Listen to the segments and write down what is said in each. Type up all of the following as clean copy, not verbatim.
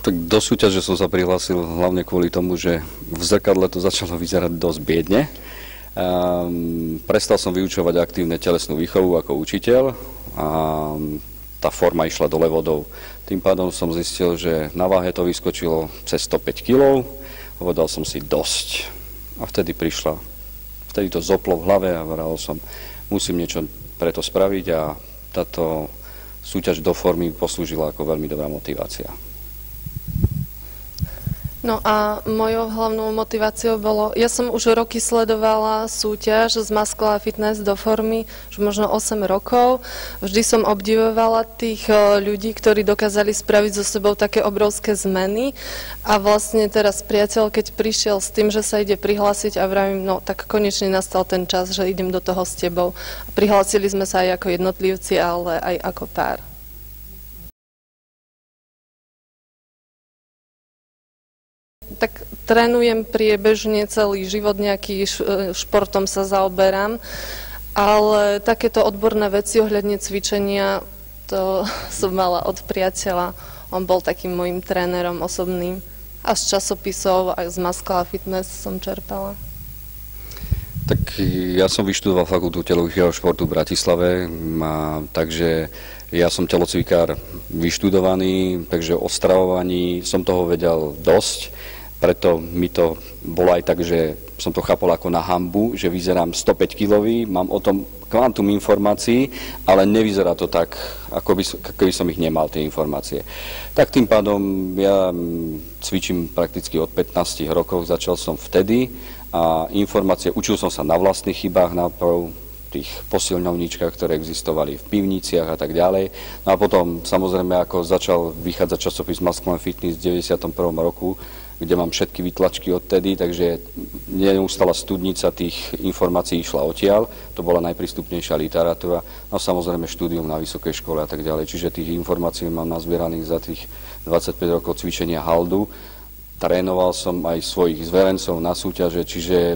Tak do súťaže som sa prihlásil hlavne kvôli tomu, že v zrkadle to začalo vyzerať dosť biedne. Prestal som vyučovať aktívne telesnú výchovu ako učiteľ a tá forma išla dole vodou. Tým pádom som zistil, že na váhe to vyskočilo cez 105 kg, povedal som si dosť. A vtedy to zoplo v hlave a vral som, musím niečo preto spraviť a táto súťaž do formy poslúžila ako veľmi dobrá motivácia. No a mojou hlavnou motiváciou bolo, ja som už roky sledovala súťaž z Maskla Fitness do formy, už možno 8 rokov. Vždy som obdivovala tých ľudí, ktorí dokázali spraviť so sebou také obrovské zmeny. A vlastne teraz priateľ, keď prišiel s tým, že sa ide prihlásiť a vravím, no tak konečne nastal ten čas, že idem do toho s tebou. A prihlásili sme sa aj ako jednotlivci, ale aj ako pár. Tak trénujem priebežne celý život, nejaký športom sa zaoberám, ale takéto odborné veci ohľadne cvičenia, to som mala od priateľa. On bol takým môjim trénerom osobným. A z časopisov, aj z Maskla Fitness som čerpala. Tak ja som vyštudoval fakultu telovýchovného športu v Bratislave, takže ja som telocvikár vyštudovaný, takže o stravovaní som toho vedel dosť. Preto mi to bolo aj tak, že som to chápal ako na hanbu, že vyzerám 105-kilový, mám o tom kvantum informácií, ale nevyzerá to tak, ako by som ich nemal, tie informácie. Tak tým pádom ja cvičím prakticky od 15 rokov, začal som vtedy a informácie, učil som sa na vlastných chybách, najprv tých posilňovničkách, ktoré existovali v pivniciach a tak ďalej. No a potom samozrejme, ako začal vychádzať časopis Muscle & Fitness v 91. roku, kde mám všetky vytlačky odtedy, takže neustála studnica tých informácií išla odtiaľ. To bola najprístupnejšia literatúra. No samozrejme štúdium na vysokej škole a tak ďalej. Čiže tých informácií mám nazbieraných za tých 25 rokov cvičenia haldu. Trénoval som aj svojich zverencov na súťaže, čiže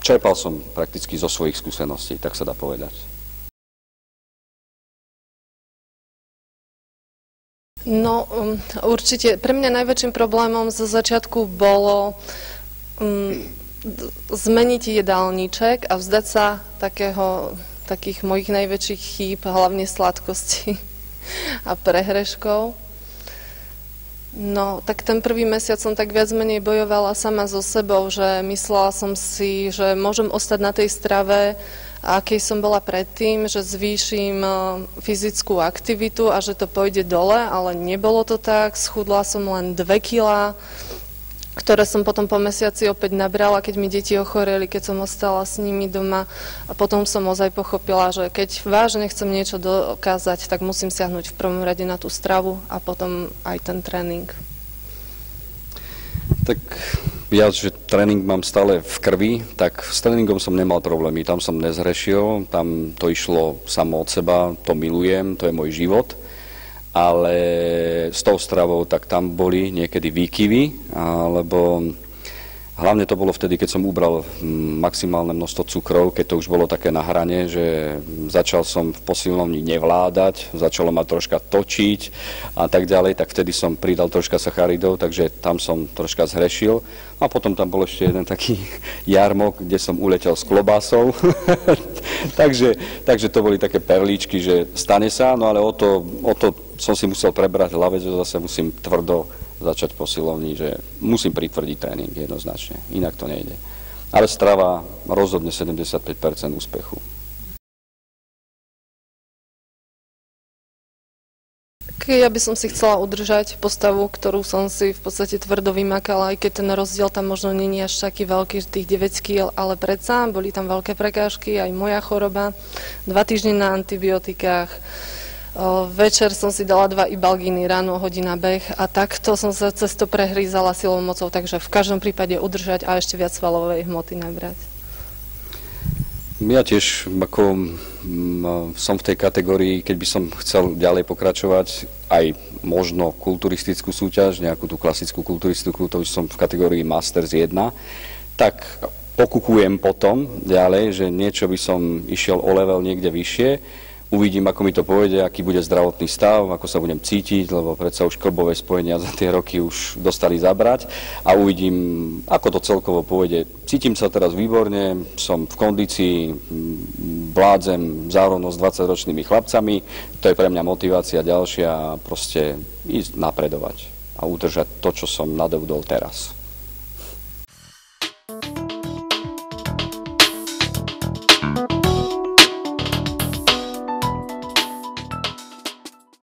čerpal som prakticky zo svojich skúseností, tak sa dá povedať. No, určite. Pre mňa najväčším problémom zo začiatku bolo zmeniť jedálniček a vzdať sa takých mojich najväčších chýb, hlavne sladkosti a prehreškov. No, tak ten prvý mesiac som tak viac menej bojovala sama so sebou, že myslela som si, že môžem ostať na tej strave, akej som bola predtým, že zvýšim fyzickú aktivitu a že to pôjde dole, ale nebolo to tak. Schudla som len 2 kilá, ktoré som potom po mesiaci opäť nabrala, keď mi deti ochoreli, keď som ostala s nimi doma. A potom som ozaj pochopila, že keď vážne chcem niečo dokázať, tak musím siahnuť v prvom rade na tú stravu a potom aj ten tréning. Tak ja, že tréning mám stále v krvi, tak s tréningom som nemal problémy. Tam som nezhrešil, tam to išlo samo od seba, to milujem, to je môj život. Ale s tou stravou, tak tam boli niekedy výkyvy, lebo hlavne to bolo vtedy, keď som ubral maximálne množstvo cukrov, keď to už bolo také na hrane, že začal som v posilňovni nevládať, začalo ma troška točiť a tak ďalej, tak vtedy som pridal troška sacharidov, takže tam som troška zhrešil. A potom tam bol ešte jeden taký jarmok, kde som uletel s klobásou. takže to boli také perlíčky, že stane sa, no ale o to som si musel prebrať hlave, že zase musím tvrdo začať posilovni, že musím pritvrdiť tréning jednoznačne, inak to nejde. Ale strava rozhodne 75% úspechu. Ja by som si chcela udržať postavu, ktorú som si v podstate tvrdo vymakala, aj keď ten rozdiel tam možno nie je až taký veľký, tých 9 kg, ale predsa boli tam veľké prekážky, aj moja choroba, 2 týždne na antibiotikách. Večer som si dala 2 ibalgíny, ráno hodina beh a takto som sa cez to prehrízala silou mocou, takže v každom prípade udržať a ešte viac svalovej hmoty nabrať. Ja tiež som v tej kategórii, keď by som chcel ďalej pokračovať, aj možno kulturistickú súťaž, nejakú tú klasickú kulturistiku, to už som v kategórii Masters 1, tak pokukujem potom ďalej, že niečo by som išiel o level niekde vyššie. Uvidím, ako mi to pôjde, aký bude zdravotný stav, ako sa budem cítiť, lebo predsa už klbové spojenia za tie roky už dostali zabrať a uvidím, ako to celkovo pôjde. Cítim sa teraz výborne, som v kondícii, vládzem zároveň s 20-ročnými chlapcami, to je pre mňa motivácia ďalšia, proste ísť napredovať a udržať to, čo som nadobudol teraz.